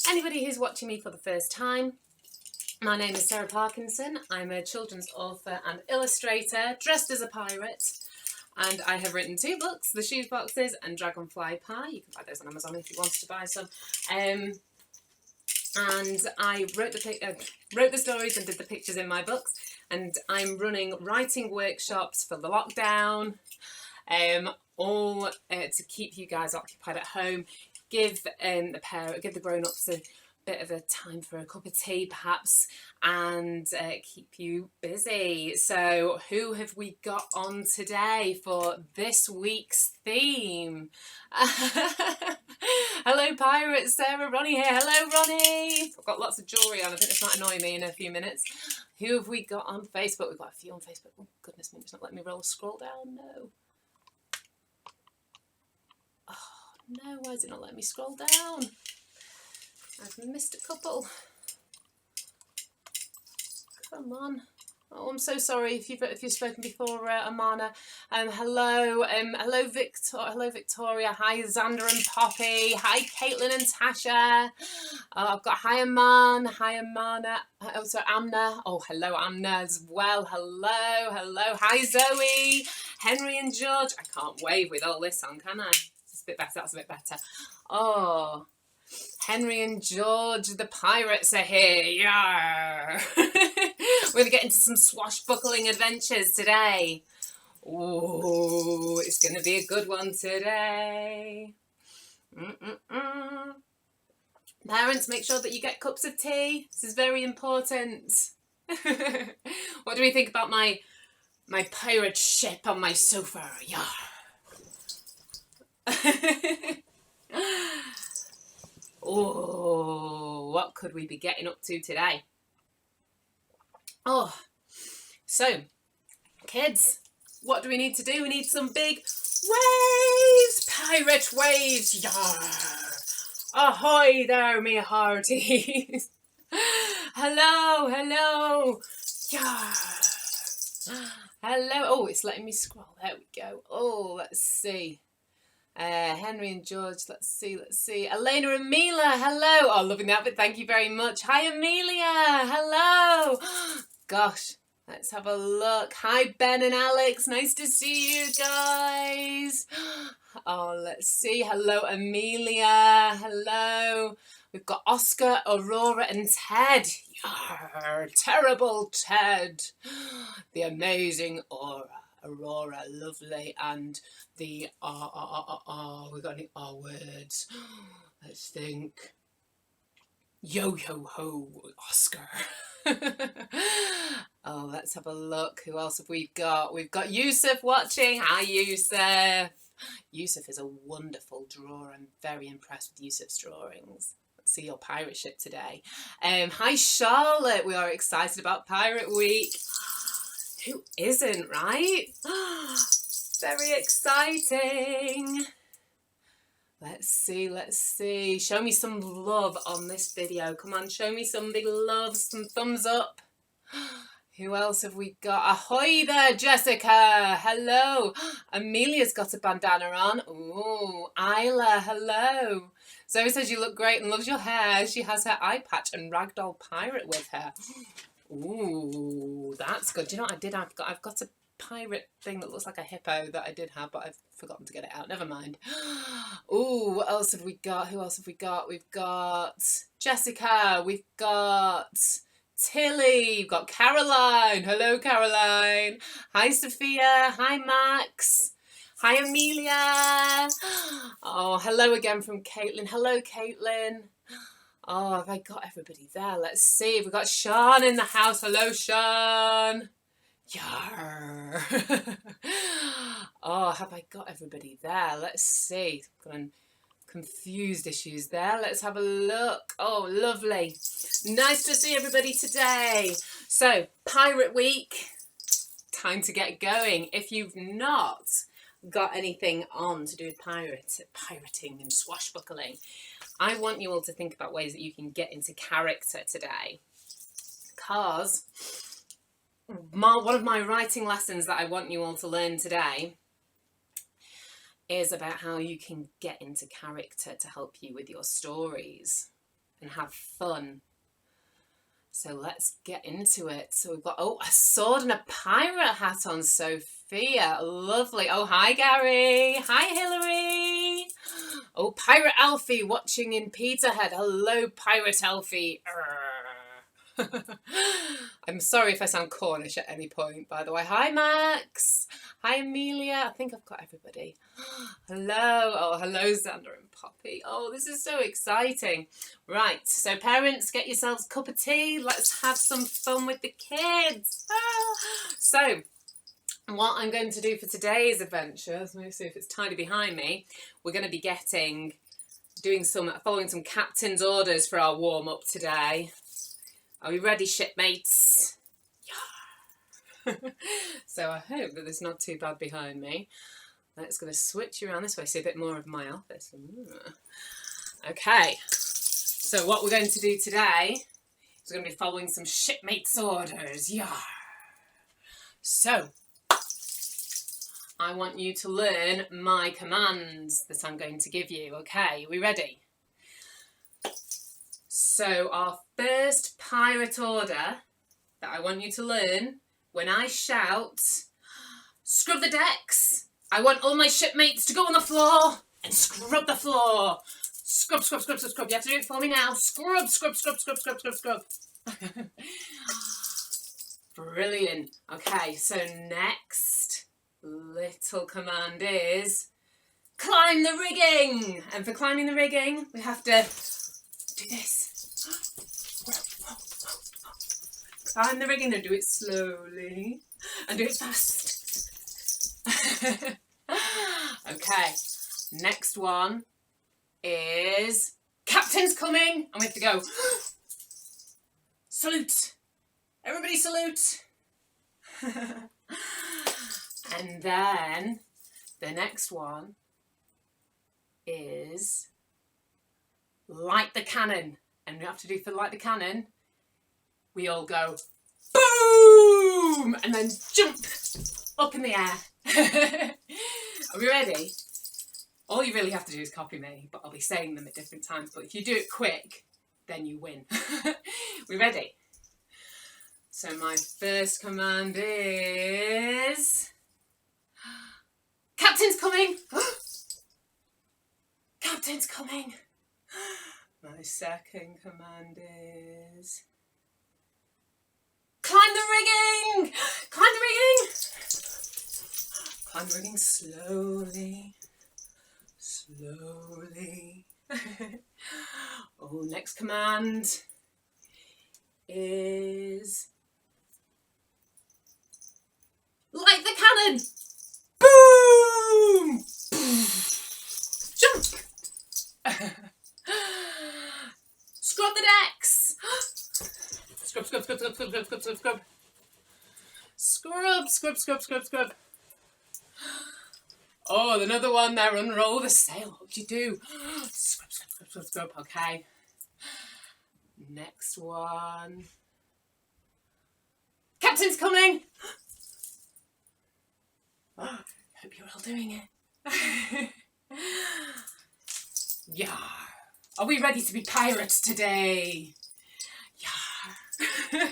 Anybody who's watching me for the first time, my name is Sarah Parkinson. I'm a children's author and illustrator dressed as a pirate, and I have written 2 books, The Shoes Boxes and Dragonfly Pie. You can buy those on Amazon if you want to buy some. And I wrote the stories and did the pictures in my books, and I'm running writing workshops for the lockdown, all to keep you guys occupied at home, give the grown-ups a bit of a time for a cup of tea perhaps, and keep you busy. So who have we got on today for this week's theme? Hello pirates, Sarah, Ronnie here. Hello Ronnie. I've got lots of jewellery on. I think this might annoy me in a few minutes. Who have we got on Facebook? We've got a few on Facebook. Oh goodness me, it's not letting me scroll down. No. Oh no, why is it not letting me scroll down? I've missed a couple. Come on. Oh, I'm so sorry if you've spoken before, Amana. Hello, hello Victoria. Hi Xander and Poppy. Hi Caitlin and Tasha. I've got hi Aman. Hi Amana. Oh, sorry, Amna. Oh, hello Amna as well. Hello. Hi Zoe. Henry and George. I can't wave with all this on, can I? It's a bit better. That's a bit better. Oh. Henry and George, the pirates are here. Yarr. We're going to get into some swashbuckling adventures today. Oh, it's going to be a good one today. Parents, make sure that you get cups of tea. This is very important. What do we think about my pirate ship on my sofa? Yarr. Oh, what could we be getting up to today? Oh, so, kids, what do we need to do? We need some big waves, pirate waves. Yarr! Ahoy there, me hearties. Hello. Yarr! Hello. Oh, it's letting me scroll. There we go. Oh, let's see. Henry and George, let's see. Elena and Mila, hello. Oh, loving that, but thank you very much. Hi, Amelia. Hello. Gosh, let's have a look. Hi, Ben and Alex. Nice to see you guys. Oh, let's see. Hello, Amelia. Hello. We've got Oscar, Aurora, and Ted. Yarr, terrible Ted. The amazing Aurora, lovely, and the we got any R words? Let's think. Yo ho, Oscar. Oh, let's have a look. Who else have we got? We've got Yusuf watching. Hi, Yusuf. Yusuf is a wonderful drawer. I'm very impressed with Yusuf's drawings. Let's see your pirate ship today. Hi, Charlotte. We are excited about Pirate Week. Who isn't, right? Very exciting. Let's see. Show me some love on this video. Come on, show me some big love, some thumbs up. Who else have we got? Ahoy there, Jessica. Hello. Amelia's got a bandana on. Ooh, Isla, hello. Zoe says you look great and loves your hair. She has her eye patch and ragdoll pirate with her. Ooh, that's good. Do you know what I did? I've got a pirate thing that looks like a hippo that I did have, but I've forgotten to get it out. Never mind. Ooh, what else have we got? Who else have we got? We've got Jessica. We've got Tilly. We've got Caroline. Hello, Caroline. Hi, Sophia. Hi, Max. Hi, Amelia. Oh, hello again from Caitlin. Hello, Caitlin. Oh, have I got everybody there? Let's see. We've got Sean in the house. Hello, Sean. Yarr. Oh, have I got everybody there? Let's see. Got confused issues there. Let's have a look. Oh, lovely. Nice to see everybody today. So, Pirate Week. Time to get going. If you've not got anything on to do with pirating and swashbuckling, I want you all to think about ways that you can get into character today, because one of my writing lessons that I want you all to learn today is about how you can get into character to help you with your stories and have fun. So let's get into it. So we've got, oh, a sword and a pirate hat on Sophia. Lovely. Oh, hi, Gary. Hi, Hillary. Oh, Pirate Alfie watching in Peterhead. Hello, Pirate Alfie. I'm sorry if I sound Cornish at any point, by the way. Hi, Max. Hi, Amelia. I think I've got everybody. Hello. Oh, hello, Xander and Poppy. Oh, this is so exciting. Right, so parents, get yourselves a cup of tea. Let's have some fun with the kids. So, what I'm going to do for today's adventure, let me see if it's tidy behind me. We're going to be following some captain's orders for our warm-up today. Are we ready, shipmates? Yeah. So I hope that it's not too bad behind me. Let's going to switch around this way, see a bit more of my office. Okay, so what we're going to do today is we're going to be following some shipmates' orders. Yeah. So, I want you to learn my commands that I'm going to give you. Okay, are we ready? So our first pirate order that I want you to learn, when I shout, scrub the decks, I want all my shipmates to go on the floor and scrub the floor. Scrub, scrub, scrub, scrub, scrub. You have to do it for me now. Scrub, scrub, scrub, scrub, scrub, scrub, scrub. Brilliant. Okay, so next little command is climb the rigging. And for climbing the rigging, we have to do this. Climb the rigging and do it slowly and do it fast. Okay, next one is captain's coming and we have to go salute. Everybody salute. And then the next one is light the cannon. And we have to do for light the cannon, we all go boom and then jump up in the air. Are we ready? All you really have to do is copy me, but I'll be saying them at different times. But if you do it quick, then you win. We ready? So my first command is captain's coming. Captain's coming. My second command is climb the rigging. Climb the rigging. Climb the rigging slowly. Slowly. Oh, next command is light the cannon. Boom! Jump! Scrub the decks. Scrub, scrub, scrub, scrub, scrub, scrub, scrub, scrub, scrub. Scrub, scrub, scrub, scrub, scrub. Oh, another one there. Unroll the sail. What do you do? Scrub, scrub, scrub, scrub, scrub. Okay. Next one. Captain's coming. Oh, hope you're all doing it. Yeah. Are we ready to be pirates today? Yeah.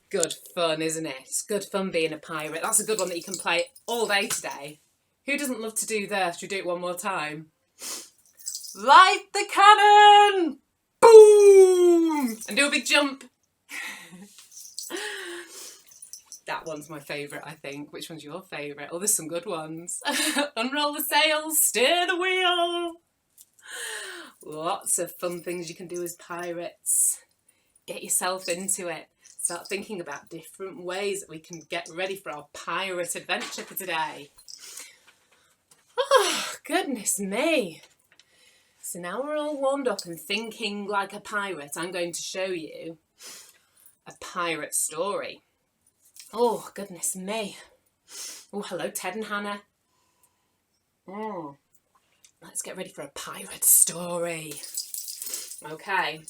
Good fun, isn't it? It's good fun being a pirate. That's a good one that you can play all day today. Who doesn't love to do that? Should we do it one more time? Light the cannon! Boom! And do a big jump. That one's my favourite, I think. Which one's your favourite? Oh, there's some good ones. Unroll the sails, steer the wheel. Lots of fun things you can do as pirates. Get yourself into it. Start thinking about different ways that we can get ready for our pirate adventure for today. Oh, goodness me. So now we're all warmed up and thinking like a pirate, I'm going to show you a pirate story. Oh, goodness me. Oh, hello, Ted and Hannah. Let's get ready for a pirate story. Okay.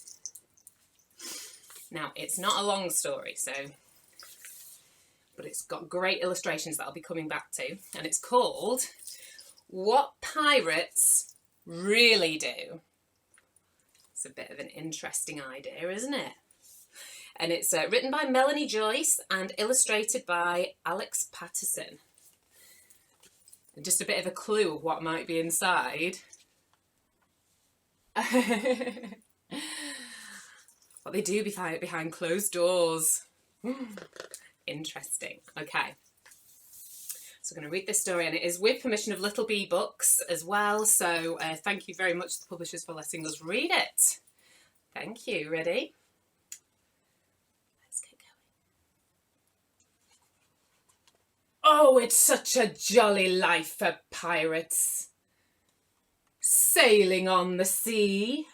Now, it's not a long story, so but it's got great illustrations that I'll be coming back to, and it's called What Pirates Really Do. It's a bit of an interesting idea, isn't it? And it's written by Melanie Joyce and illustrated by Alex Patterson. And just a bit of a clue of what might be inside. What they do behind closed doors. Interesting. Okay. So I'm going to read this story, and it is with permission of Little Bee Books as well. So thank you very much to the publishers for letting us read it. Thank you. Ready? Let's get going. Oh, it's such a jolly life for pirates. Sailing on the sea.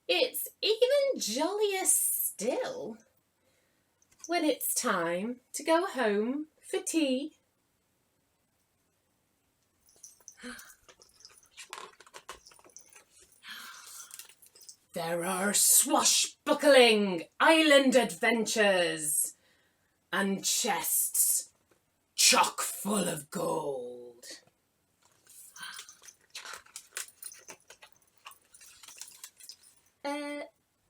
It's even jollier still when it's time to go home for tea. There are swashbuckling island adventures and chests chock full of gold.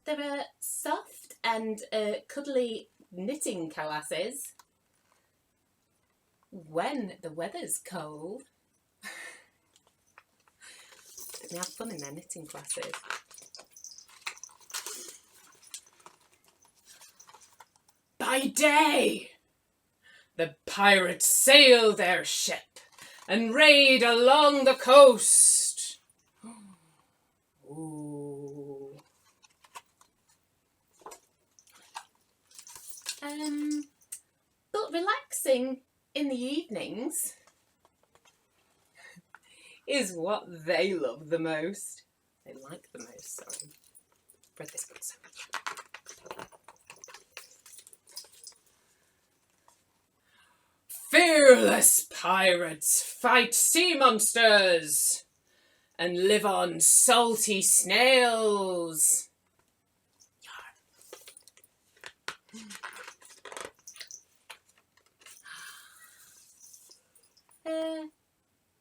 There are soft and cuddly knitting classes when the weather's cold. They have fun in their knitting classes. By day, the pirates sail their ship and raid along the coast. Ooh. But relaxing in the evenings is what they love the most. They like the most, sorry. I've read this book so much. Fearless pirates fight sea monsters and live on salty snails.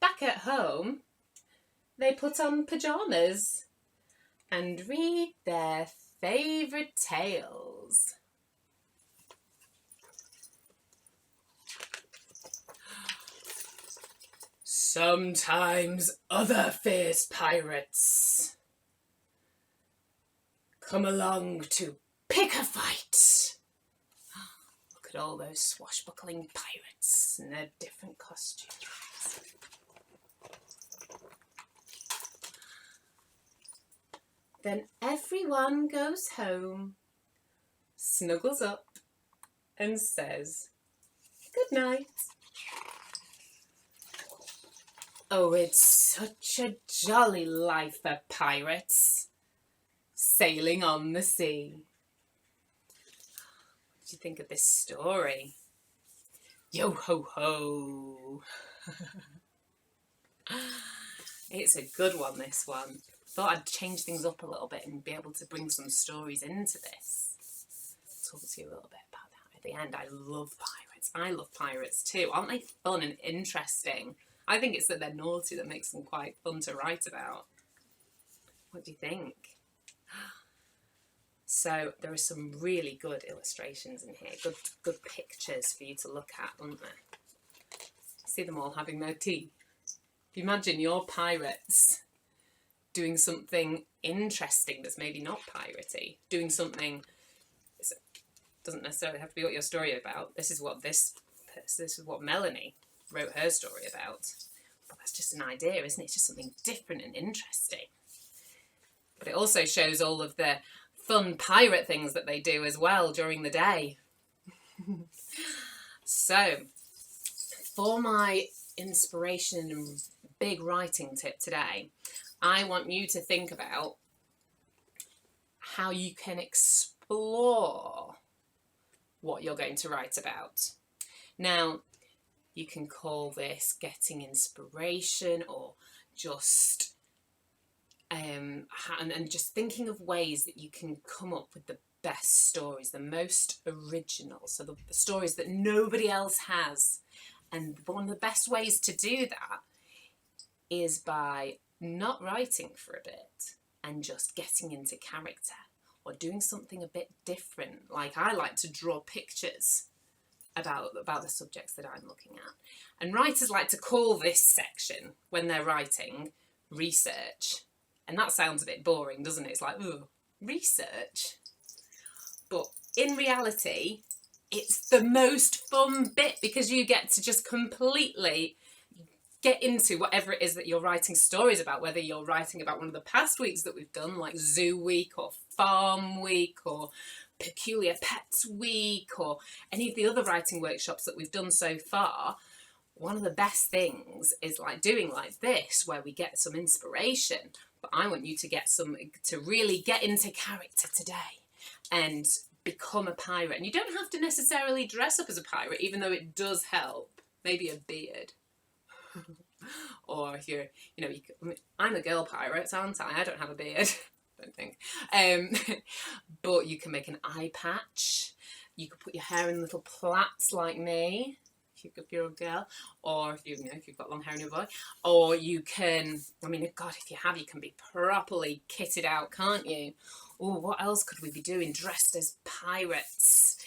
Back at home, they put on pyjamas and read their favourite tales. Sometimes other fierce pirates come along to pick a fight. Look at all those swashbuckling pirates in their different costumes. Then everyone goes home, snuggles up and says good night. Oh, it's such a jolly life for pirates, sailing on the sea. What do you think of this story? Yo ho ho! It's a good one, this one. Thought I'd change things up a little bit and be able to bring some stories into this. Talk to you a little bit about that at the end. I love pirates. I love pirates too. Aren't they fun and interesting? I think it's that they're naughty that makes them quite fun to write about. What do you think? So there are some really good illustrations in here. Good pictures for you to look at, aren't there? See them all having their tea. If you imagine your pirates doing something interesting that's maybe not piratey, doing something, it doesn't necessarily have to be what your story is about. This is what Melanie wrote her story about. But that's just an idea, isn't it? It's just something different and interesting. But it also shows all of the fun pirate things that they do as well during the day. So, for my inspiration and big writing tip today, I want you to think about how you can explore what you're going to write about. Now, you can call this getting inspiration or just and just thinking of ways that you can come up with the best stories, the most original, so the stories that nobody else has. And one of the best ways to do that is by not writing for a bit and just getting into character, or doing something a bit different. Like, I like to draw pictures about the subjects that I'm looking at. And writers like to call this section, when they're writing, research. And that sounds a bit boring, doesn't it? It's like, ooh, research. But in reality, it's the most fun bit, because you get to just completely get into whatever it is that you're writing stories about, whether you're writing about one of the past weeks that we've done, like Zoo Week or Farm Week or Peculiar Pets Week, or any of the other writing workshops that we've done so far. One of the best things is like doing like this, where we get some inspiration, but I want you to really get into character today and become a pirate. And you don't have to necessarily dress up as a pirate, even though it does help. Maybe a beard. Or if you're, I'm a girl pirate, aren't I? I don't have a beard. Don't think. But you can make an eye patch. You could put your hair in little plaits like me, if you're a girl, or if you've got long hair and you're a boy. Or you can, God, if you have, you can be properly kitted out, can't you? Oh, what else could we be doing dressed as pirates?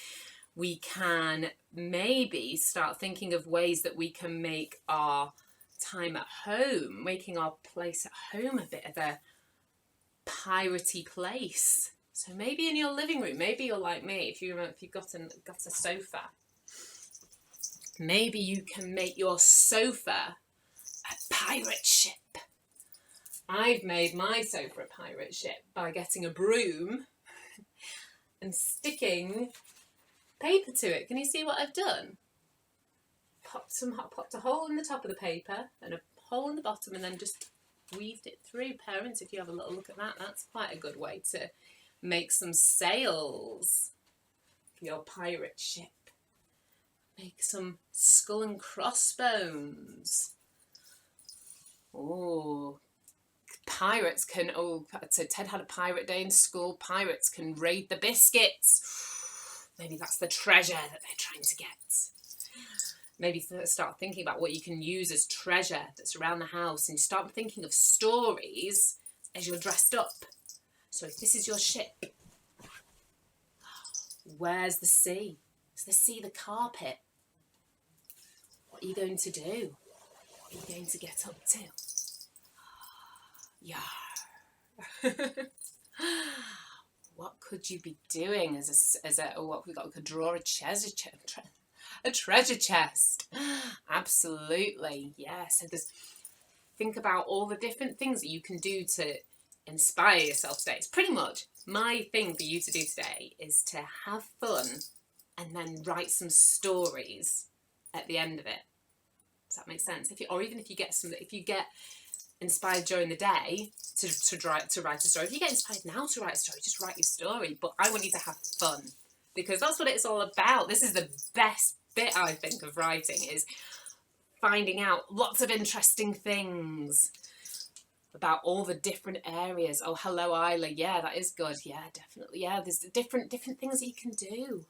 We can maybe start thinking of ways that we can make our time at home, making our place at home a bit of a piratey place. So maybe in your living room, maybe you're like me, if you've got a sofa, maybe you can make your sofa a pirate ship. I've made my sofa a pirate ship by getting a broom and sticking paper to it. Can you see what I've done? Popped a hole in the top of the paper and a hole in the bottom, and then just weaved it through. Parents, if you have a little look at that, that's quite a good way to make some sails for your pirate ship. Make some skull and crossbones. Oh, pirates can, so Ted had a pirate day in school. Pirates can raid the biscuits. Maybe that's the treasure that they're trying to get. Maybe start thinking about what you can use as treasure that's around the house, and start thinking of stories as you're dressed up. So if this is your ship, where's the sea? Is the sea the carpet? What are you going to do? What are you going to get up to? Yar. What could you be doing what we got? We could draw a treasure chest. A treasure chest. Absolutely. Yeah. So think about all the different things that you can do to inspire yourself today. It's pretty much my thing for you to do today is to have fun and then write some stories at the end of it. Does that make sense? If you get inspired during the day to write a story, if you get inspired now to write a story, just write your story. But I want you to have fun, because that's what it's all about. This is the best bit, I think, of writing, is finding out lots of interesting things about all the different areas. Oh, hello, Isla. Yeah, that is good. Yeah, definitely. Yeah, there's different things that you can do.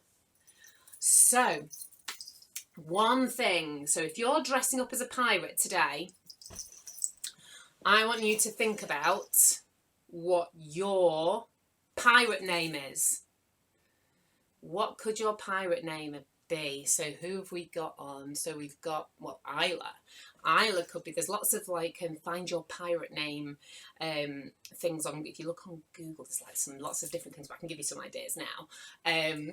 So, one thing. So if you're dressing up as a pirate today, I want you to think about what your pirate name is. What could your pirate name be? So who have we got on? So we've got, Isla. Isla could be, there's lots of find your pirate name things on, if you look on Google, there's lots of different things, but I can give you some ideas now.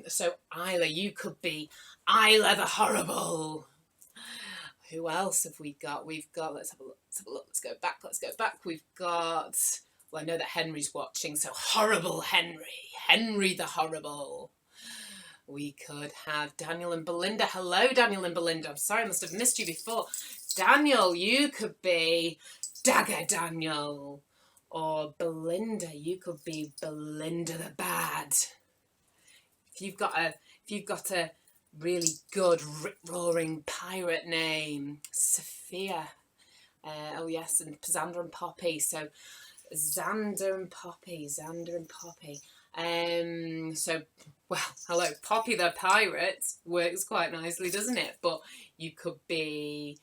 So Isla, you could be Isla the Horrible. Who else have we got? We've got, let's have a look, let's go back. We've got, I know that Henry's watching, so Horrible Henry the Horrible. We could have Daniel and Belinda. Hello, Daniel and Belinda. I'm sorry, I must have missed you before. Daniel, you could be Dagger Daniel. Or Belinda, you could be Belinda the Bad. If you've got a really good rip-roaring pirate name, Sophia. Oh yes, and Pazandra and Poppy. So Xander and Poppy. So, well, hello, Poppy the pirate works quite nicely, doesn't it? But you could be,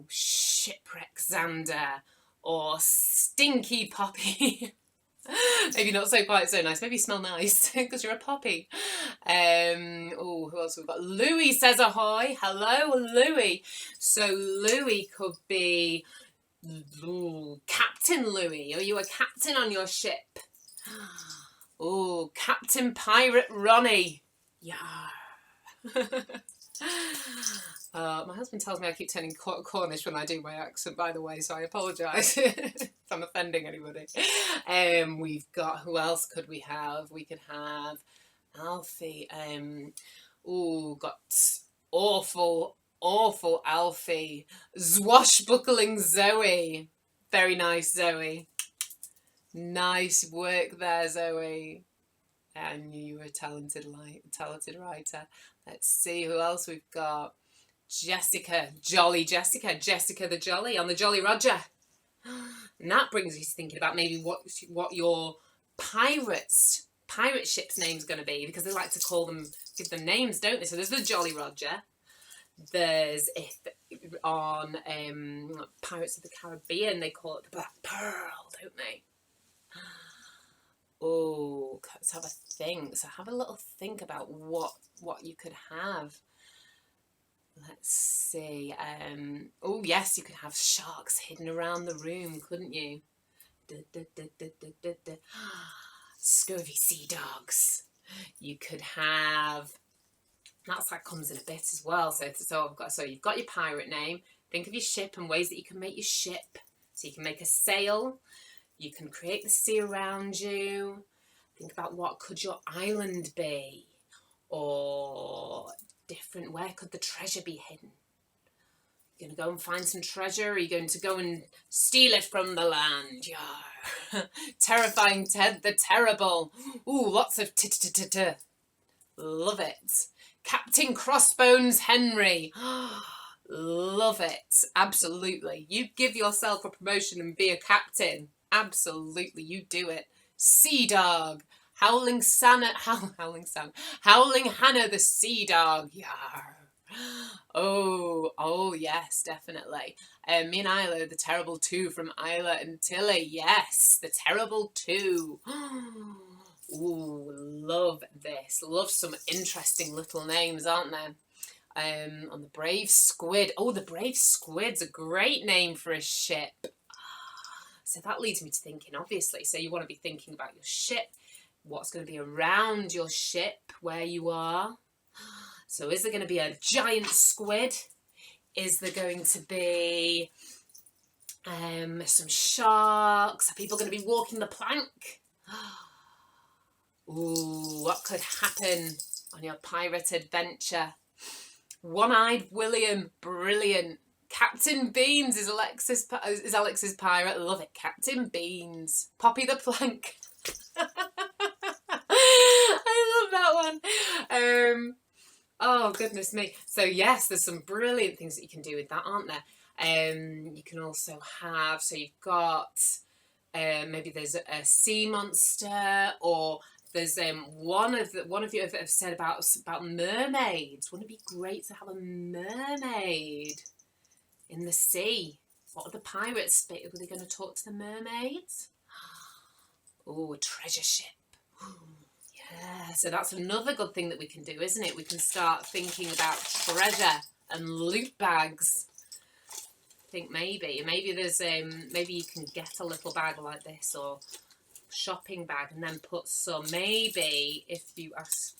Shipwreck Xander or Stinky Poppy. Maybe not quite so nice. Maybe you smell nice because you're a poppy. Who else have we got? Louis says ahoy. Hello, Louis. So Louis could be Captain Louis. Are you a captain on your ship? Oh, Captain Pirate Ronnie. Yeah. My husband tells me I keep turning Cornish when I do my accent, by the way, so I apologise if I'm offending anybody. We've got, who else could we have? We could have Alfie. Got awful Alfie. Swashbuckling Zoe. Very nice, Zoe. Nice work there, Zoe. I knew you were a talented writer. Let's see who else we've got. Jessica the Jolly on the Jolly Roger. And that brings you to thinking about maybe what your pirate ship's name's going to be, because they like to give them names, don't they? So there's the Jolly Roger. There's on Pirates of the Caribbean, they call it the Black Pearl, don't they? Oh, let's have a think. So have a little think about what you could have. Let's see. Yes, you could have sharks hidden around the room, couldn't you? Scurvy sea dogs. You could have. That comes in a bit as well. So you've got your pirate name. Think of your ship and ways that you can make your ship. So you can make a sail. You can create the sea around you. Think about what could your island be, or different. Where could the treasure be hidden? You're going to go and find some treasure, or are you going to go and steal it from the land? Yeah. Terrifying Ted the Terrible. Ooh, lots of t-t-t-t-t. Love it. Captain Crossbones Henry. Love it. Absolutely. You give yourself a promotion and be a captain. Absolutely, you do it. Sea Dog. Howling Hannah the Sea Dog. Yarr. Oh yes, definitely. Me and Isla, the Terrible Two from Isla and Tilly. Yes, the Terrible Two. Ooh, love this. Love some interesting little names, aren't there? On the Brave Squid. Oh, the Brave Squid's a great name for a ship. So that leads me to thinking, obviously. So you want to be thinking about your ship. What's going to be around your ship, where you are. So is there going to be a giant squid? Is there going to be some sharks? Are people going to be walking the plank? Ooh, what could happen on your pirate adventure? One-eyed William, brilliant. Captain Beans is Alex's pirate. Love it. Captain Beans. Poppy the Plank. I love that one. Oh, goodness me. So, yes, there's some brilliant things that you can do with that, aren't there? You can also have, so you've got, maybe there's a sea monster, or there's one of you have said about mermaids. Wouldn't it be great to have a mermaid in the sea? What are the pirates? Were they going to talk to the mermaids? Oh, a treasure ship. Yeah, so that's another good thing that we can do, isn't it? We can start thinking about treasure and loot bags. I think maybe there's maybe you can get a little bag like this, or shopping bag, and then put some, maybe if you ask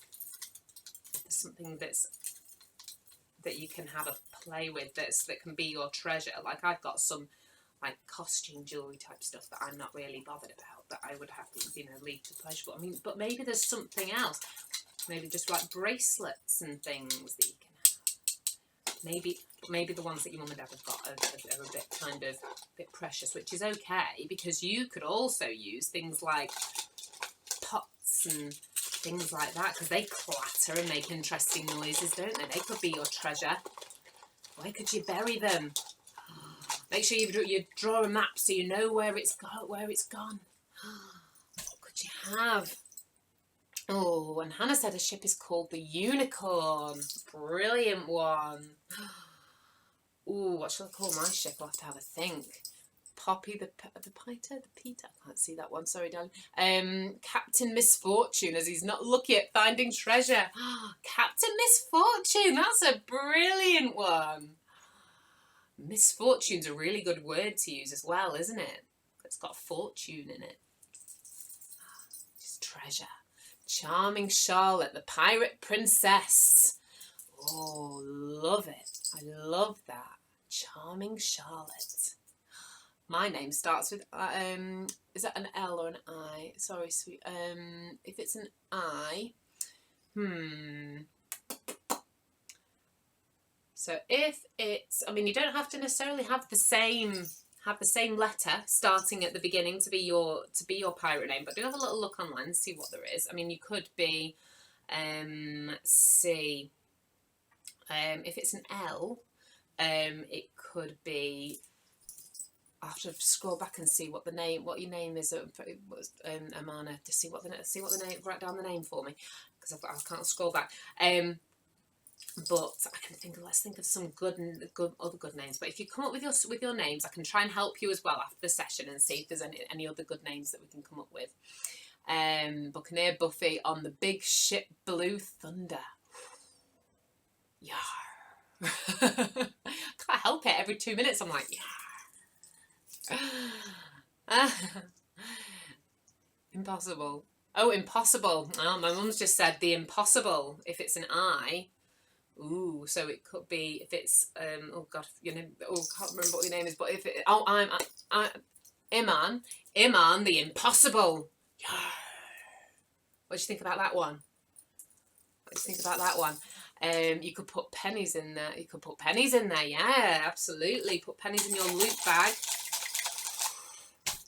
something that you can have a play with, that can be your treasure. Like I've got some like costume jewellery type stuff that I'm not really bothered about, that I would have to, leave to pleasure. But I mean, but maybe there's something else. Maybe just like bracelets and things that you can have. Maybe the ones that your mum and dad have got are a bit bit precious, which is okay, because you could also use things like pots and things like that, because they clatter and make interesting noises, don't they? They could be your treasure. Where could you bury them? Make sure you draw a map so you know where it's gone. What could you have? Oh, and Hannah said a ship is called the Unicorn. Brilliant one. Ooh, what shall I call my ship? I'll have to have a think. Poppy the Peter? I can't see that one, sorry, darling. Captain Misfortune, as he's not lucky at finding treasure. Captain Misfortune, that's a brilliant one. Misfortune's a really good word to use as well, isn't it? It's got fortune in it. Just treasure. Charming Charlotte, the pirate princess. Oh, love it. I love that. Charming Charlotte. My name starts with, is that an L or an I? Sorry, sweet. If it's an I, So if it's, I mean, you don't have to necessarily have the same letter starting at the beginning to be your pirate name, but do have a little look online and see what there is. I mean, you could be, see, if it's an L, it could be. I have to scroll back and see what your name is, Amana, to see what the name. Write down the name for me because I can't scroll back. But I can think. Let's think of some other good names. But if you come up with your names, I can try and help you as well after the session and see if there's any other good names that we can come up with. Buccaneer Buffy on the big ship Blue Thunder. Yar. Can't help it. Every 2 minutes, I'm like, yar. Impossible. Oh, impossible. Oh, my mum's just said the impossible. If it's an I. Ooh, so it could be if it's oh god, your name. Oh, can't remember what your name is. But if it, I'm Iman the impossible. What do you think about that one? You could put pennies in there. Yeah, absolutely. Put pennies in your loot bag.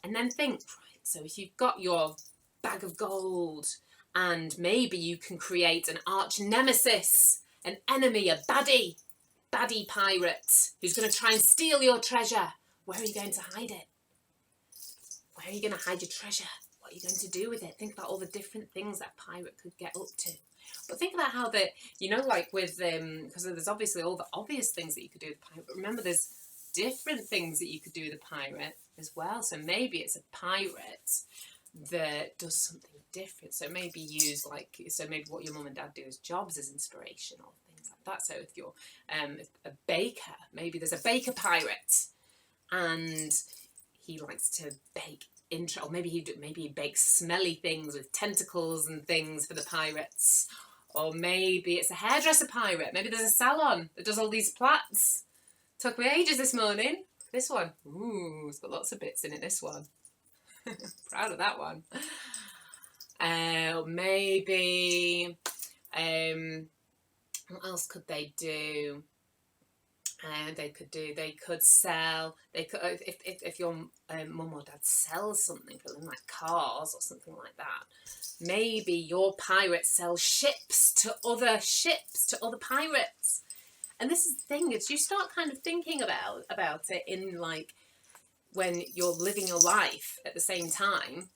And then think, right, so if you've got your bag of gold and maybe you can create an arch nemesis, an enemy, a baddie pirate who's going to try and steal your treasure. Where are you going to hide it? Where are you going to hide your treasure? What are you going to do with it? Think about all the different things that a pirate could get up to. But think about how like with, because there's obviously all the obvious things that you could do with a pirate, but remember there's different things that you could do with a pirate as well. So maybe it's a pirate that does something different. So maybe maybe what your mum and dad do as jobs as inspiration or things like that. So if you're a baker, maybe there's a baker pirate and he likes to bake or maybe he bakes smelly things with tentacles and things for the pirates. Or maybe it's a hairdresser pirate. Maybe there's a salon that does all these plaits. Took me ages this morning. This one. Ooh, it's got lots of bits in it, this one. Proud of that one. Maybe, what else could they do? They could sell, if your mum or dad sells something for them, like cars or something like that, maybe your pirate sells ships to other pirates. And this is the thing, is you start kind of thinking about it in like when you're living your life at the same time.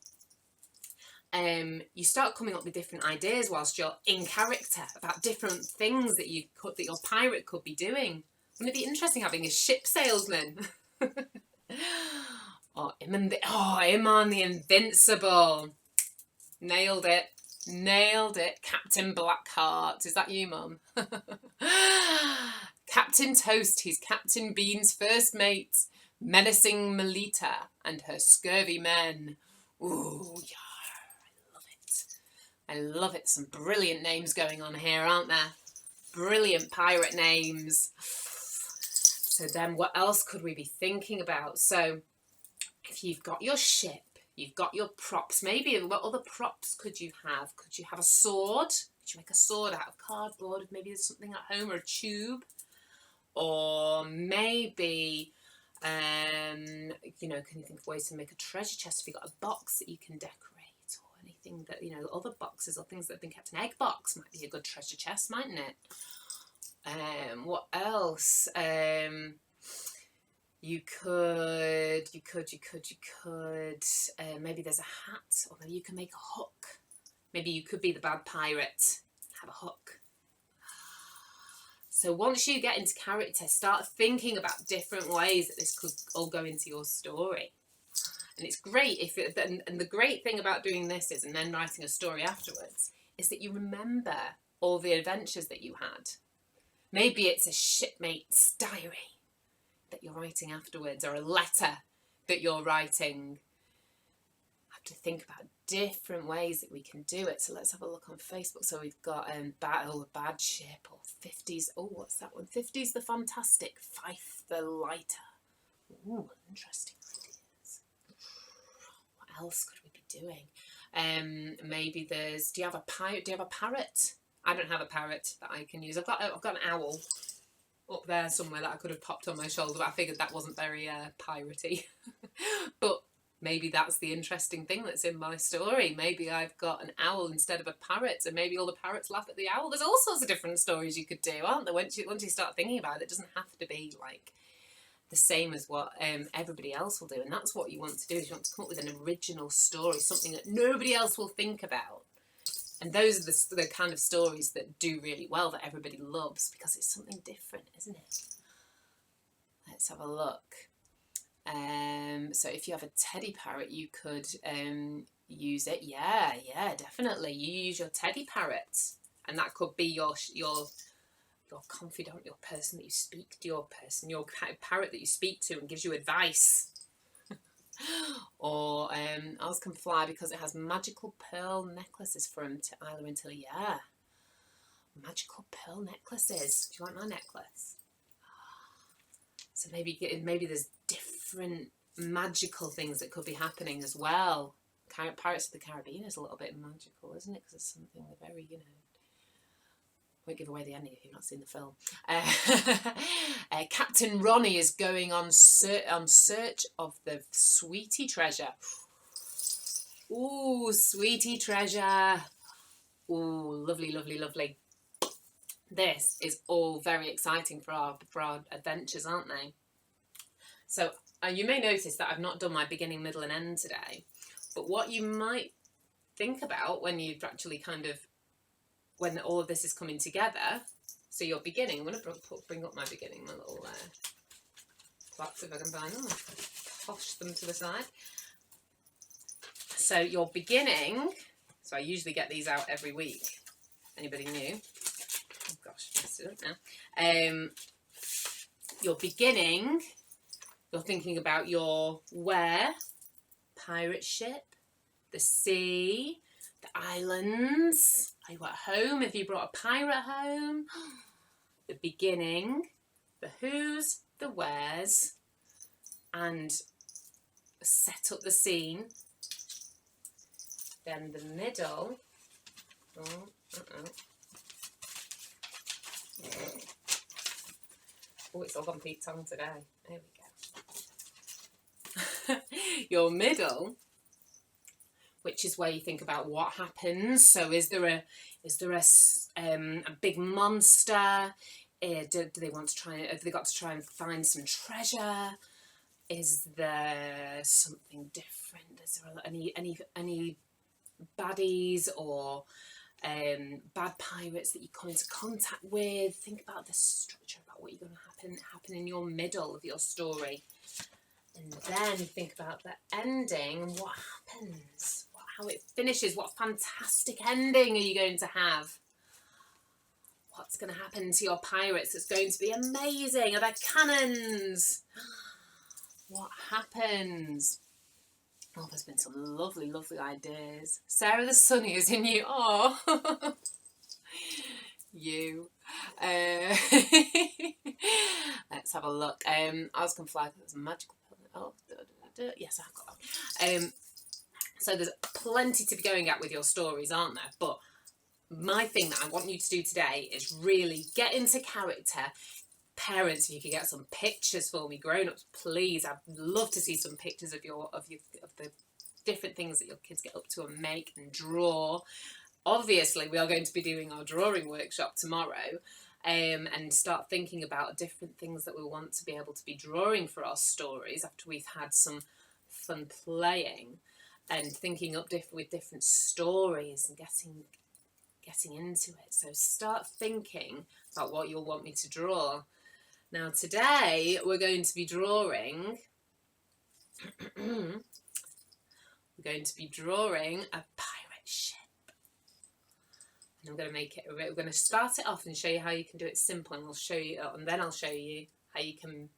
You start coming up with different ideas whilst you're in character about different things that your pirate could be doing. Wouldn't it be interesting having a ship salesman? Iman the Invincible. Nailed it. Captain Blackheart. Is that you, Mum? Captain Toast. He's Captain Bean's first mate. Menacing Melita and her scurvy men. Ooh, yeah. I love it. Some brilliant names going on here, aren't there? Brilliant pirate names. So then what else could we be thinking about? So if you've got your ship, you've got your props, maybe what other props could you have? Could you have a sword? Could you make a sword out of cardboard? Maybe there's something at home, or a tube. Or maybe, can you think of ways to make a treasure chest if you've got a box that you can decorate, or anything that, other boxes or things that have been kept in an egg box might be a good treasure chest, mightn't it? What else? You could, maybe there's a hat, or maybe you can make a hook. Maybe you could be the bad pirate, have a hook. So once you get into character, start thinking about different ways that this could all go into your story. And it's great and the great thing about doing this is, and then writing a story afterwards, is that you remember all the adventures that you had. Maybe it's a shipmate's diary that you're writing afterwards, or a letter that you're writing. I have to think about different ways that we can do it. So let's have a look on Facebook. So we've got Battle, a Bad Ship, or 50s. Oh, what's that one? 50s the Fantastic, Fife the Lighter. Ooh, interesting ideas. What else could we be doing? Maybe there's. Do you have a pirate? Do you have a parrot? I don't have a parrot that I can use. I've got an owl up there somewhere that I could have popped on my shoulder, but I figured that wasn't very piratey. But maybe that's the interesting thing that's in my story. Maybe I've got an owl instead of a parrot, and maybe all the parrots laugh at the owl. There's all sorts of different stories you could do, aren't there? Once you start thinking about it, it doesn't have to be like the same as what everybody else will do. And that's what you want to do, is you want to come up with an original story, something that nobody else will think about. And those are the kind of stories that do really well, that everybody loves, because it's something different, isn't it? Let's have a look. So if you have a teddy parrot, you could use it. Yeah, definitely. You use your teddy parrot, and that could be your confidant, your person that you speak to, your parrot that you speak to and gives you advice. Or ours can fly because it has magical pearl necklaces from Isla until magical pearl necklaces. Do you want my necklace? So maybe there's different magical things that could be happening as well. Pirates of the Caribbean is a little bit magical, isn't it? Because it's something very, won't give away the ending if you've not seen the film. Captain Ronnie is going on search of the Sweetie treasure. Ooh, Sweetie treasure. Ooh, lovely, lovely, lovely. This is all very exciting for our adventures, aren't they? So you may notice that I've not done my beginning, middle and end today. But what you might think about when you've actually when all of this is coming together, so your beginning, I'm going to bring up my beginning, my little plaques if I can find them, toss them to the side. So your beginning, so I usually get these out every week. Anybody new? Oh gosh, I messed it up now. Your beginning, you're thinking about your where, pirate ship, the sea, the islands. Are you at home if you brought a pirate home? The beginning, the who's, the where's, and set up the scene. Then the middle. Oh, it's all gone Pete tongue today. There we go. Your middle, which is where you think about what happens. So is there a big monster? Do they want to try? Have they got to try and find some treasure? Is there something different? Is there any baddies or bad pirates that you come into contact with? Think about the structure, about what you're going to happen in your middle of your story, and then think about the ending and what happens, how it finishes. What fantastic ending are you going to have? What's going to happen to your pirates that's going to be amazing? Are there cannons? What happens? Oh, there's been some lovely, lovely ideas. Sarah the Sunny is in you. Oh, you. Let's have a look. I was going to flag there's a magical. Oh, yes, I've got that. So there's plenty to be going at with your stories, aren't there? But my thing that I want you to do today is really get into character. Parents, if you could get some pictures for me. Grown-ups, please. I'd love to see some pictures of the different things that your kids get up to and make and draw. Obviously, we are going to be doing our drawing workshop tomorrow. and start thinking about different things that we want to be able to be drawing for our stories after we've had some fun playing and thinking up with different stories and getting into it. So start thinking about what you'll want me to draw. Now today we're going to be drawing we're going to be drawing a pirate ship. And we're going to start it off and show you how you can do it simple, and then I'll show you how you can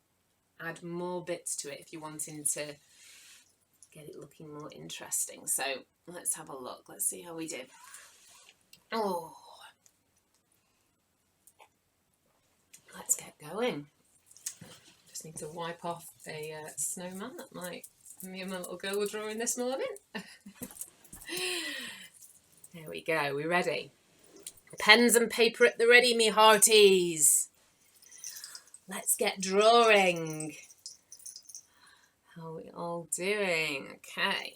add more bits to it if you're wanting to get it looking more interesting. So let's have a look. Let's see how we did. Oh, let's get going. Just need to wipe off a snowman that me and my little girl were drawing this morning. There we go. We ready? Pens and paper at the ready, me hearties. Let's get drawing. How are we all doing? Okay.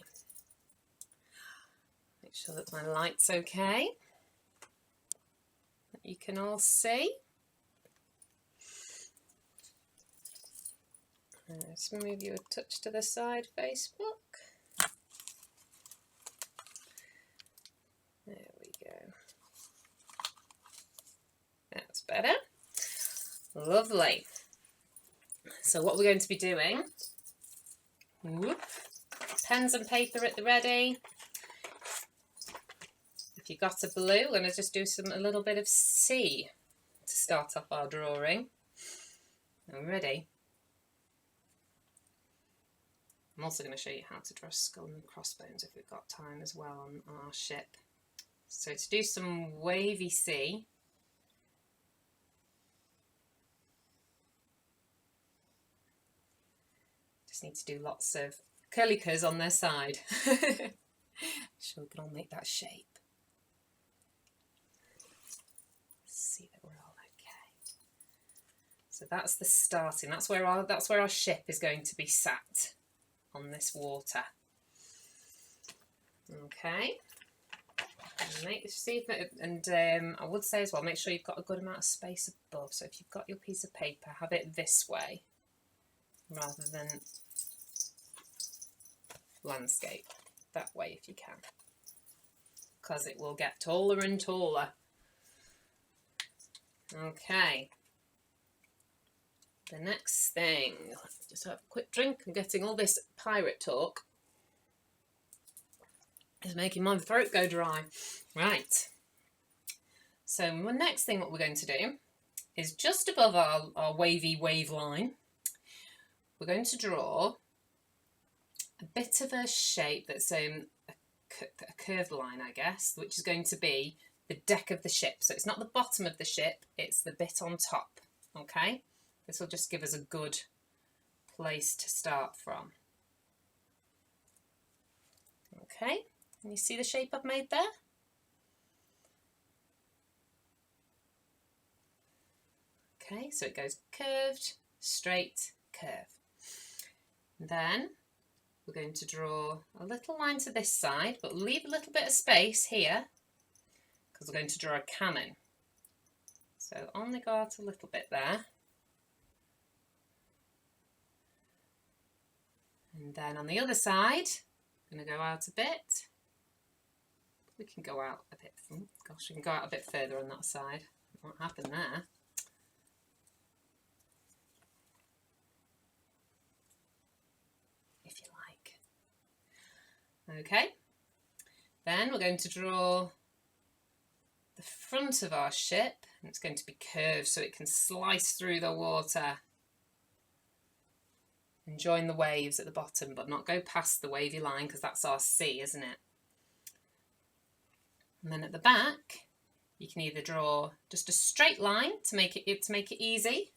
Make sure that my light's okay. That you can all see. Let's move you a touch to the side, Facebook. There we go. That's better. Lovely. So what we're going to be doing, pens and paper at the ready. If you've got a blue, we're going to just do a little bit of sea to start off our drawing. Are we ready? I'm also going to show you how to draw skull and crossbones if we've got time as well on our ship. So to do some wavy sea, just need to do lots of curly-curs on their side. Sure we can all make that shape. Let's see that we're all okay. So that's the starting. That's where our ship is going to be sat on this water. Okay. I would say as well, make sure you've got a good amount of space above. So if you've got your piece of paper, have it this way rather than landscape. That way if you can, because it will get taller and taller. Okay. The next thing, let's just have a quick drink. I'm getting all this pirate talk. It's making my throat go dry. Right. So the next thing what we're going to do is just above our wavy wave line, we're going to draw a bit of a shape that's a curved line, I guess, which is going to be the deck of the ship. So it's not the bottom of the ship, it's the bit on top. Okay? This will just give us a good place to start from. Okay, can you see the shape I've made there? Okay, so it goes curved, straight, curve. And then we're going to draw a little line to this side, but leave a little bit of space here because we're going to draw a cannon. So only go out a little bit there. And then on the other side, I'm going to go out a bit. We can go out a bit. Gosh, we can go out a bit further on that side. What happened there? If you like. Okay. Then we're going to draw the front of our ship, and it's going to be curved so it can slice through the water and join the waves at the bottom, but not go past the wavy line because that's our sea, isn't it? And then at the back, you can either draw just a straight line to make it easy.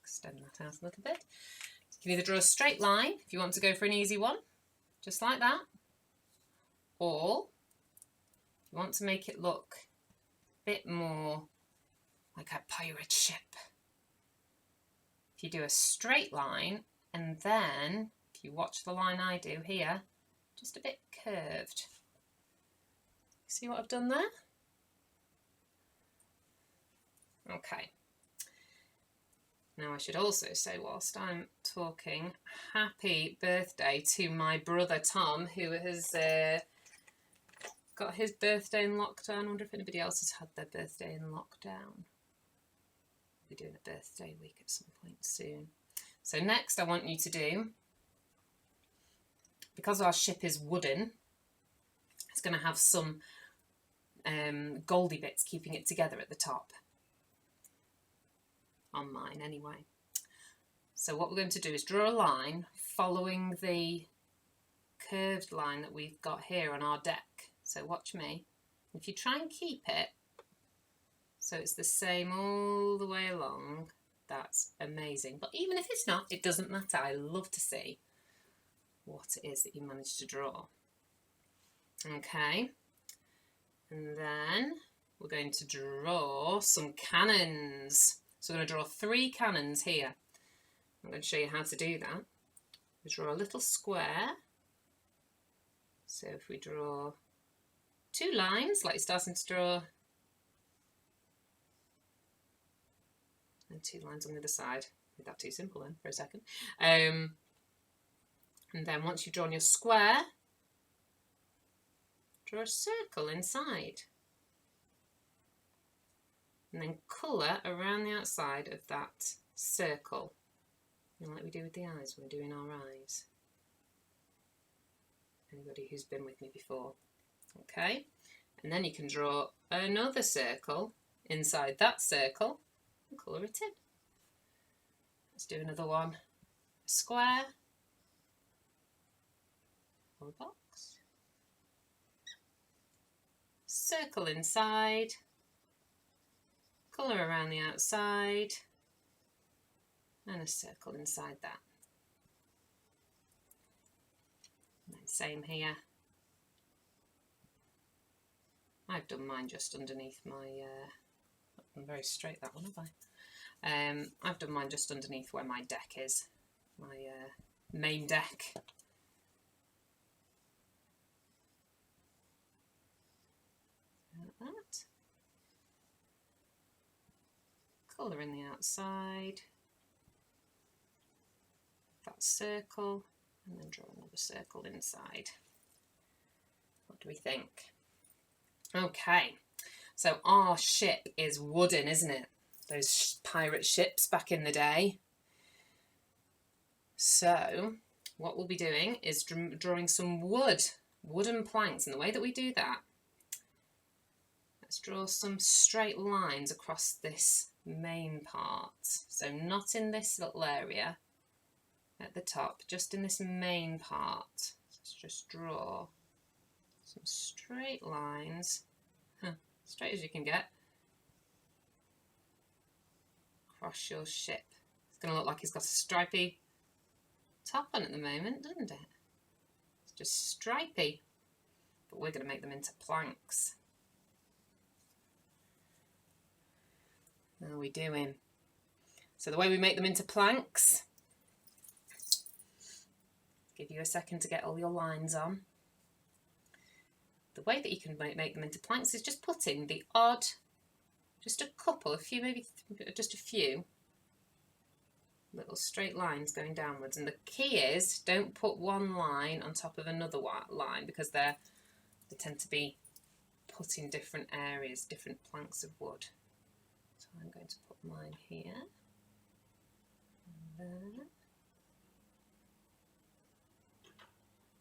Extend that out a little bit. You can either draw a straight line if you want to go for an easy one, just like that, or you want to make it look a bit more like a pirate ship. If you do a straight line, and then if you watch the line I do here, just a bit curved. See what I've done there? Okay. Now I should also say, whilst I'm talking, happy birthday to my brother Tom, who has got his birthday in lockdown. I wonder if anybody else has had their birthday in lockdown. We'll be doing a birthday week at some point soon. So next I want you to do, because our ship is wooden, it's going to have some goldy bits keeping it together at the top. On mine anyway. So what we're going to do is draw a line following the curved line that we've got here on our deck. So watch me. If you try and keep it so it's the same all the way along, that's amazing. But even if it's not, it doesn't matter. I love to see what it is that you managed to draw. Okay. And then we're going to draw some cannons. So we're going to draw 3 cannons here. I'm going to show you how to do that. We draw a little square. So if we draw 2 lines, like you're starting to draw, and 2 lines on the other side. Made that too simple then for a second. And then once you've drawn your square, draw a circle inside. And then colour around the outside of that circle. You know, like we do with the eyes when we're doing our eyes. Anybody who's been with me before. Okay. And then you can draw another circle inside that circle and colour it in. Let's do another one. A square. Or a box. Circle inside. Colour around the outside, and a circle inside that. And then same here. I've done mine just underneath my, I'm very straight that one, have I? I've done mine just underneath where my deck is, my main deck. Like that. Colour in the outside, that circle, and then draw another circle inside. What do we think? Okay, so our ship is wooden, isn't it? Those pirate ships back in the day. So what we'll be doing is drawing some wooden planks, and the way that we do that, let's draw some straight lines across this main part. So not in this little area at the top, just in this main part. Let's just draw some straight lines, straight as you can get, across your ship. It's going to look like it's got a stripy top on at the moment, doesn't it? It's just stripy, but we're going to make them into planks. How are we doing? So the way we make them into planks, give you a second to get all your lines on. The way that you can make them into planks is just putting the odd, just a couple, a few, maybe just a few little straight lines going downwards. And the key is, don't put one line on top of another line, because they tend to be put in different areas, different planks of wood. So I'm going to put mine here, and there.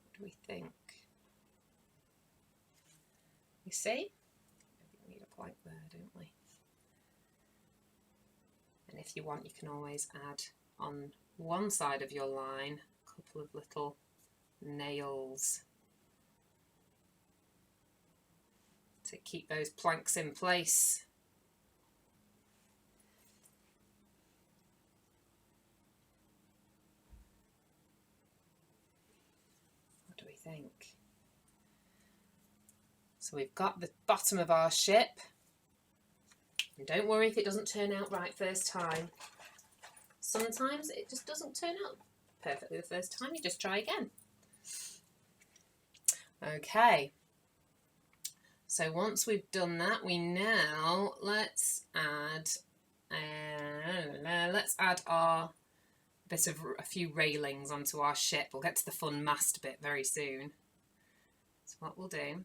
What do we think? You see? We need a plank there, don't we? And if you want, you can always add on one side of your line a couple of little nails to keep those planks in place. What do we think? So we've got the bottom of our ship. And don't worry if it doesn't turn out right first time. Sometimes it just doesn't turn out perfectly the first time. You just try again. Okay. So once we've done that, let's add Let's add a few railings onto our ship. We'll get to the fun mast bit very soon. So what we'll do,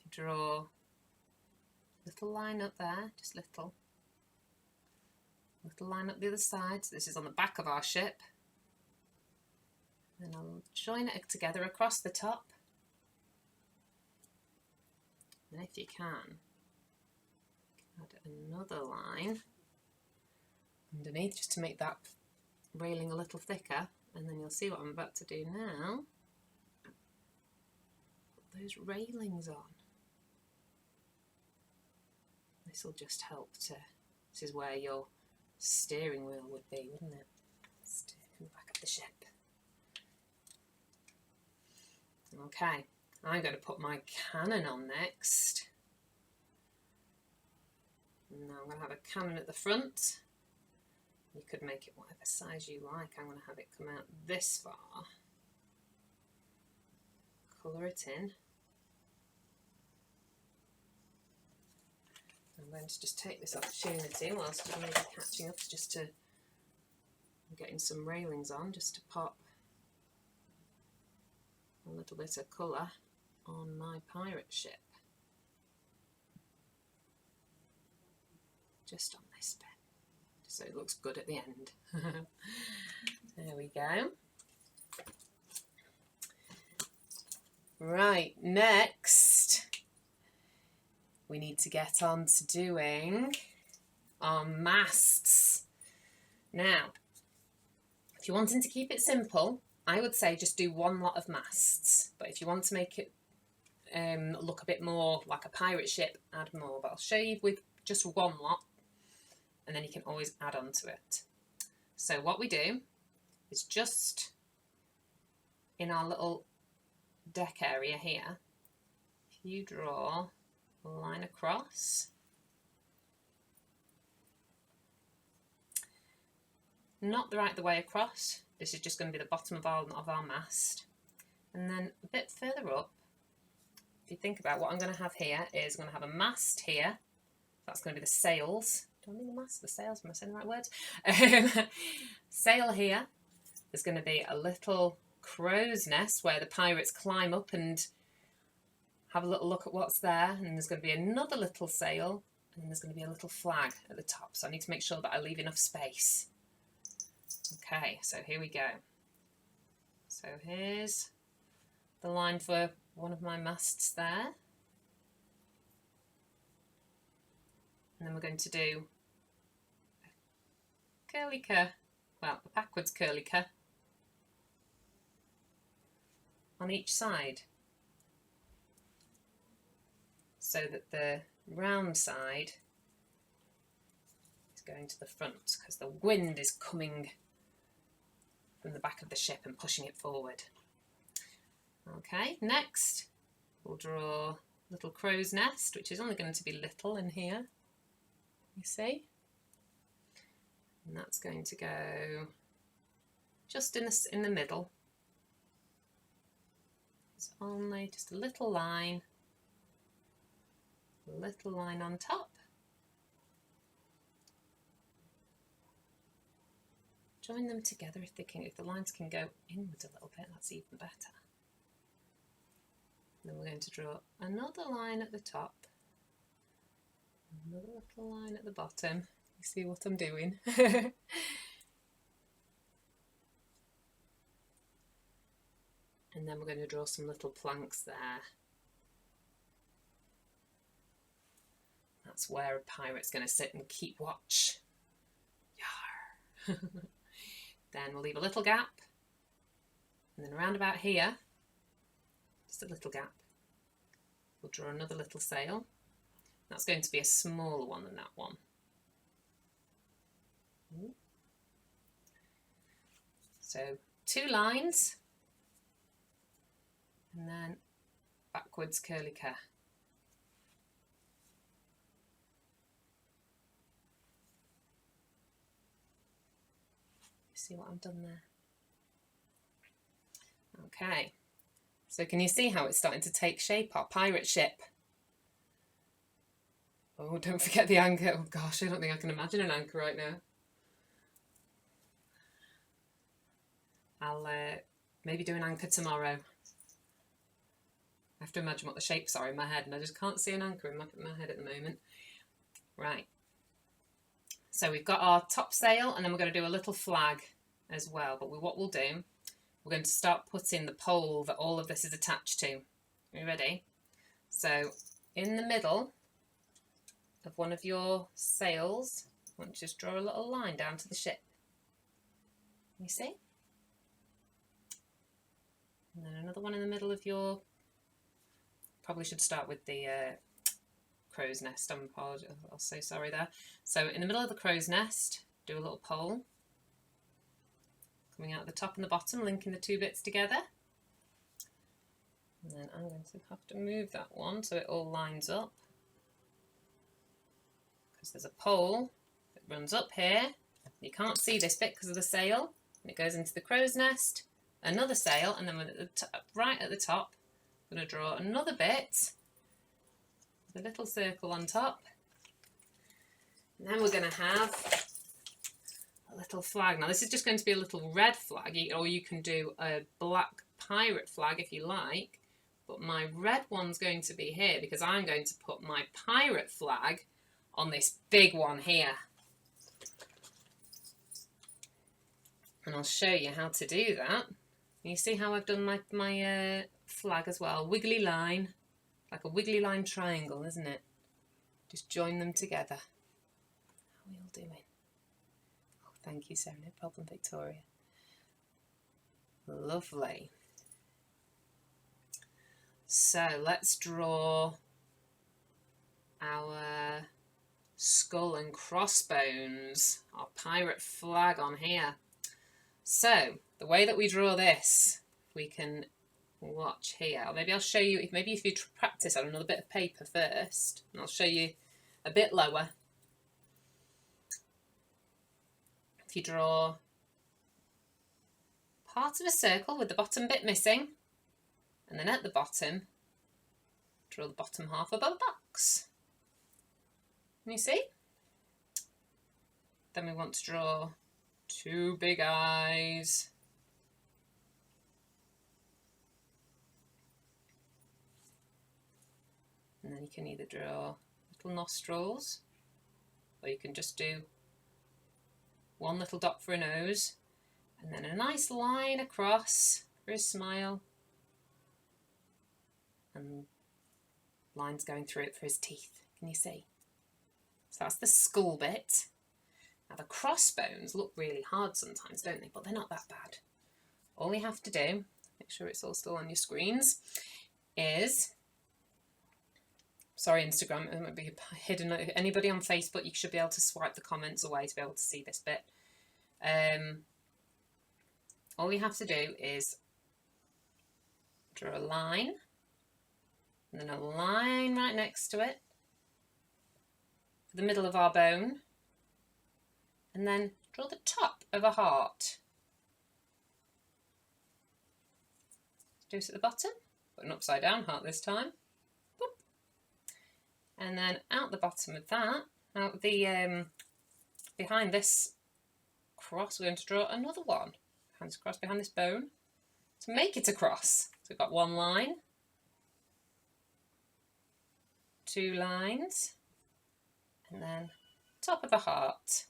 draw a little line up there, just little line up the other side. So this is on the back of our ship. Then I'll join it together across the top. And if you can, add another line underneath just to make that railing a little thicker. And then you'll see what I'm about to do now. Put those railings on. This will just help to, this is where your steering wheel would be, wouldn't it? Stick in the back of the ship. Okay, I'm going to put my cannon on next. Now I'm going to have a cannon at the front. You could make it whatever size you like. I'm going to have it come out this far. Colour it in. I'm going to just take this opportunity whilst you're maybe catching up, just to getting some railings on, just to pop a little bit of colour on my pirate ship. Just on this bit, so it looks good at the end. There we go. Right, next we need to get on to doing our masts. Now, if you're wanting to keep it simple, I would say just do one lot of masts. But if you want to make it look a bit more like a pirate ship, add more. But I'll show you with just one lot, and then you can always add on to it. So what we do is just in our little deck area here, if you draw a line across, not the way across, this is just going to be the bottom of our mast, and then a bit further up, if you think about what I'm going to have here, is I'm going to have a mast here, that's going to be the sails. Do I mean the mast? The sails? Am I saying the right words? Sail here. There's going to be a little crow's nest where the pirates climb up and have a little look at what's there, and there's going to be another little sail, and then there's going to be a little flag at the top, so I need to make sure that I leave enough space. Okay, so here we go. So here's the line for one of my masts there. And then we're going to do a curly cur, well, a backwards curly cur on each side, so that the round side is going to the front, because the wind is coming from the back of the ship and pushing it forward. Okay, next we'll draw a little crow's nest, which is only going to be little in here, you see, and that's going to go just in the middle. It's only just a little line on top. Join them together if the lines can go inwards a little bit, that's even better. Then we're going to draw another line at the top, another little line at the bottom. You see what I'm doing? And then we're going to draw some little planks there. That's where a pirate's going to sit and keep watch. Yarr. Then we'll leave a little gap, and then around about here, just a little gap, we'll draw another little sail. That's going to be a smaller one than that one. So 2 lines, and then backwards curly cur. See what I've done there? Okay, so can you see how it's starting to take shape, our pirate ship? Oh, don't forget the anchor. Oh gosh, I don't think I can imagine an anchor right now. I'll maybe do an anchor tomorrow. I have to imagine what the shapes are in my head, and I just can't see an anchor in my head at the moment. Right. So we've got our top sail, and then we're going to do a little flag as well. But what we'll do, we're going to start putting the pole that all of this is attached to. Are you ready? So in the middle of one of your sails, I want you to just draw a little line down to the ship. You see? And then another one in the middle of your... Probably should start with the crow's nest. I'm so sorry there. So in the middle of the crow's nest, do a little pole. Coming out the top and the bottom, linking the two bits together. And then I'm going to have to move that one so it all lines up. Because there's a pole that runs up here. You can't see this bit because of the sail. And it goes into the crow's nest. Another sail, and then right at the top, I'm going to draw another bit with a little circle on top. And then we're going to have a little flag. Now this is just going to be a little red flag, or you can do a black pirate flag if you like. But my red one's going to be here because I'm going to put my pirate flag on this big one here. And I'll show you how to do that. You see how I've done my flag as well? Wiggly line, like a wiggly line triangle, isn't it? Just join them together. How are we all doing? Oh, thank you, Sarah. No problem, Victoria. Lovely. So let's draw our skull and crossbones, our pirate flag on here. So the way that we draw this, we can watch here. Or maybe I'll show you, maybe if you practice on another bit of paper first, and I'll show you a bit lower. If you draw part of a circle with the bottom bit missing, and then at the bottom, draw the bottom half of a box. Can you see? Then we want to draw two big eyes. And then you can either draw little nostrils, or you can just do one little dot for a nose, and then a nice line across for his smile, and lines going through it for his teeth. Can you see? So that's the skull bit. Now the crossbones look really hard sometimes, don't they? But they're not that bad. All you have to do, make sure it's all still on your screens, is... Sorry, Instagram, it might be hidden. Anybody on Facebook, you should be able to swipe the comments away to be able to see this bit. All you have to do is draw a line, and then a line right next to it, for the middle of our bone, and then draw the top of a heart. Do it at the bottom, but an upside down heart this time. And then out the bottom of that, out the behind this cross, we're going to draw another one. Hands across behind this bone to make it a cross. So we've got one line, two lines, and then top of a heart.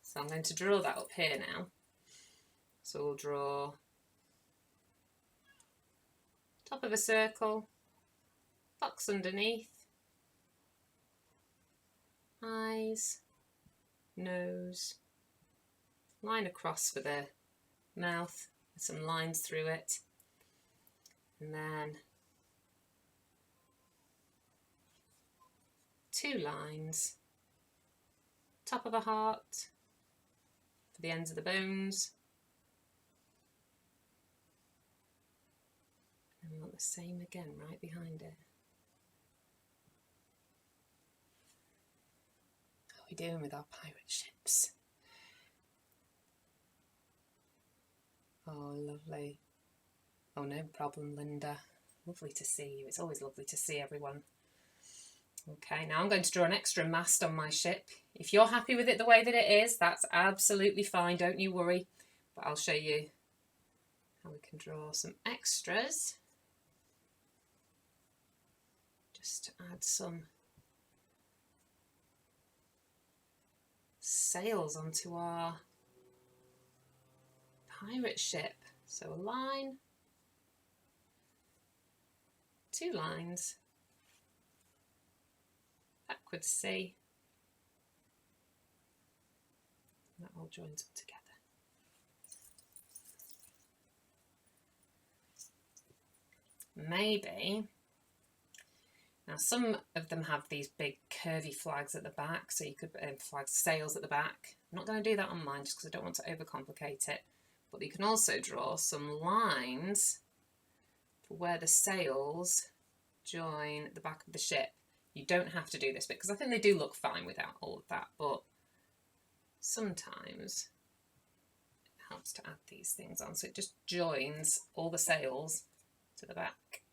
So I'm going to draw that up here now. So we'll draw top of a circle, box underneath, eyes, nose, line across for the mouth with some lines through it, and then two lines, top of a heart for the ends of the bones, and we want the same again right behind it. How are we doing with our pirate ships? Oh, lovely. Oh, no problem, Linda. Lovely to see you. It's always lovely to see everyone. Okay, now I'm going to draw an extra mast on my ship. If you're happy with it the way that it is, that's absolutely fine, don't you worry. But I'll show you how we can draw some extras. Just to add some sails onto our pirate ship. So a line, 2 lines, backwards C, and that all joins up together. Maybe, now some of them have these big curvy flags at the back, so you could sails at the back. I'm not going to do that on mine just because I don't want to overcomplicate it, but you can also draw some lines for where the sails join the back of the ship. You don't have to do this bit because I think they do look fine without all of that, but sometimes it helps to add these things on so it just joins all the sails to the back.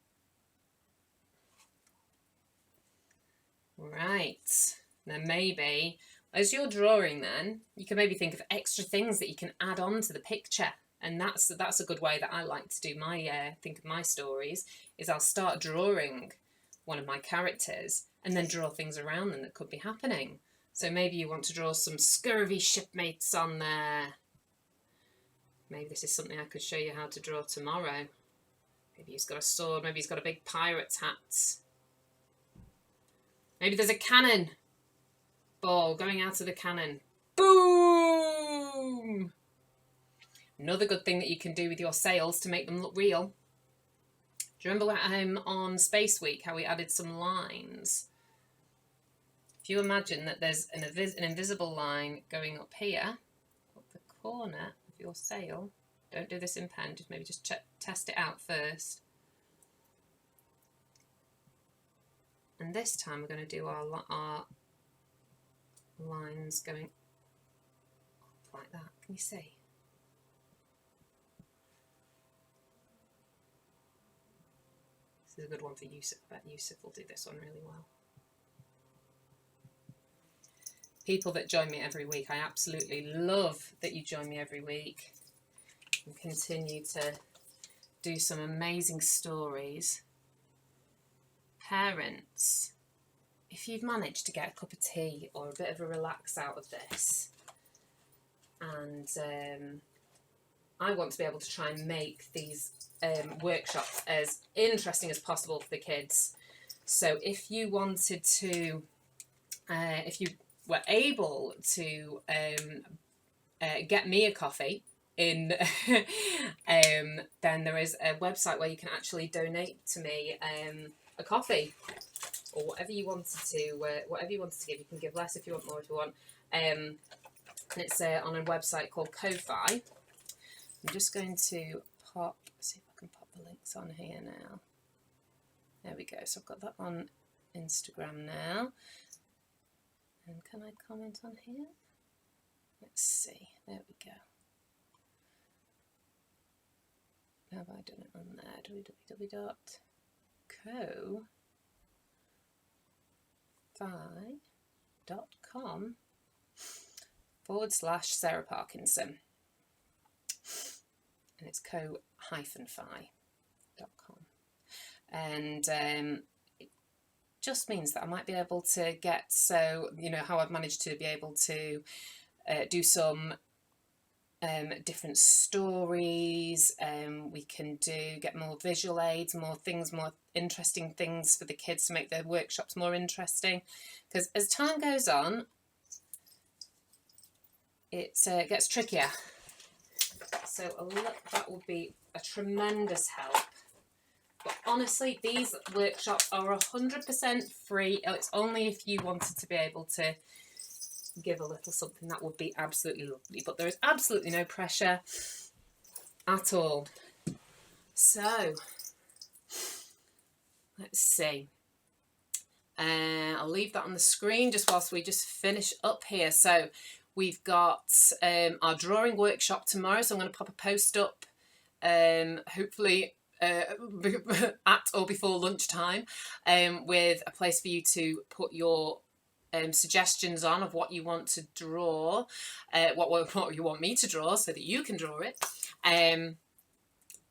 Right, now maybe as you're drawing then, you can maybe think of extra things that you can add on to the picture. And that's a good way that I like to do my, think of my stories, is I'll start drawing one of my characters and then draw things around them that could be happening. So maybe you want to draw some scurvy shipmates on there. Maybe this is something I could show you how to draw tomorrow. Maybe he's got a sword, maybe he's got a big pirate's hat. Maybe there's a cannon ball going out of the cannon. Boom! Another good thing that you can do with your sails to make them look real. Do you remember on Space Week how we added some lines? If you imagine that there's an invisible line going up here, up the corner of your sail. Don't do this in pen, just test it out first. And this time we're going to do our lines going up like that. Can you see? This is a good one for Yusuf. I bet Yusuf will do this one really well. People that join me every week, I absolutely love that you join me every week and continue to do some amazing stories. Parents, if you've managed to get a cup of tea or a bit of a relax out of this, and I want to be able to try and make these workshops as interesting as possible for the kids. So if you wanted to, if you were able to get me a coffee in, then there is a website where you can actually donate to me a coffee, or whatever you wanted to give. You can give less if you want, more if you want. And it's on a website called Ko-Fi. I'm just going to see if I can pop the links on here now. There we go. So I've got that on Instagram now. And can I comment on here? Let's see. There we go. Have I done it on there? www.ko-fi.com/Sarah Parkinson. And it's co-fi.com. And it just means that I might be able to get, so, you know, how I've managed to be able to do some different stories. We can get more visual aids, more interesting things for the kids to make their workshops more interesting. Because as time goes on, it gets trickier. So that would be a tremendous help. But honestly, these workshops are 100% free. It's only if you wanted to be able to give a little something, that would be absolutely lovely. But there is absolutely no pressure at all. So, let's see. I'll leave that on the screen just whilst we just finish up here. So, we've got our drawing workshop tomorrow, so I'm going to pop a post up, hopefully at or before lunchtime, with a place for you to put your suggestions on of what you want to draw, what you want me to draw, so that you can draw it.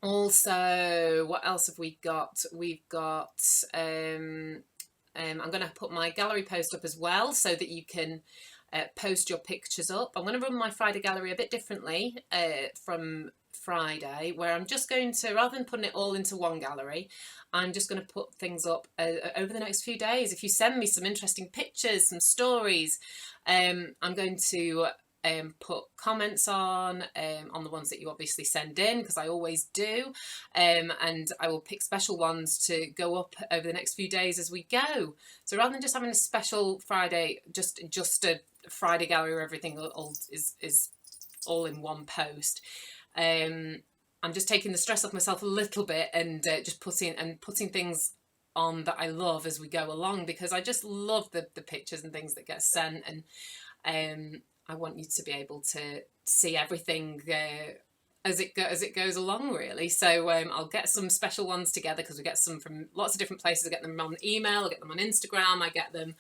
Also, what else have we got? We've got, I'm going to put my gallery post up as well, so that you can post your pictures up. I'm going to run my Friday gallery a bit differently from Friday, where I'm just going to, rather than putting it all into one gallery, I'm just going to put things up over the next few days. If you send me some interesting pictures, some stories, I'm going to put comments on the ones that you obviously send in, because I always do, and I will pick special ones to go up over the next few days as we go. So rather than just having a special Friday, just a Friday gallery where everything is all in one post, I'm just taking the stress off myself a little bit, and just putting things on that I love as we go along, because I just love the pictures and things that get sent, and I want you to be able to see everything as it goes along, really. So I'll get some special ones together, because we get some from lots of different places. I get them on email, I get them on Instagram, I get them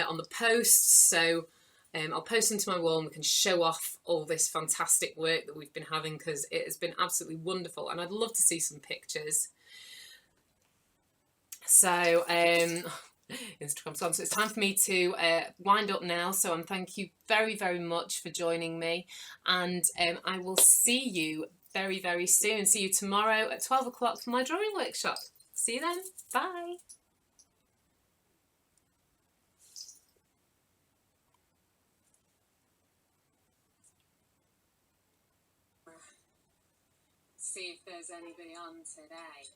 on the posts. So I'll post them to my wall, and we can show off all this fantastic work that we've been having, because it has been absolutely wonderful, and I'd love to see some pictures. So Instagram's gone, so it's time for me to wind up now. So thank you very, very much for joining me, and I will see you very, very soon. See you tomorrow at 12 o'clock for my drawing workshop. See you then. Bye. See if there's anybody on today.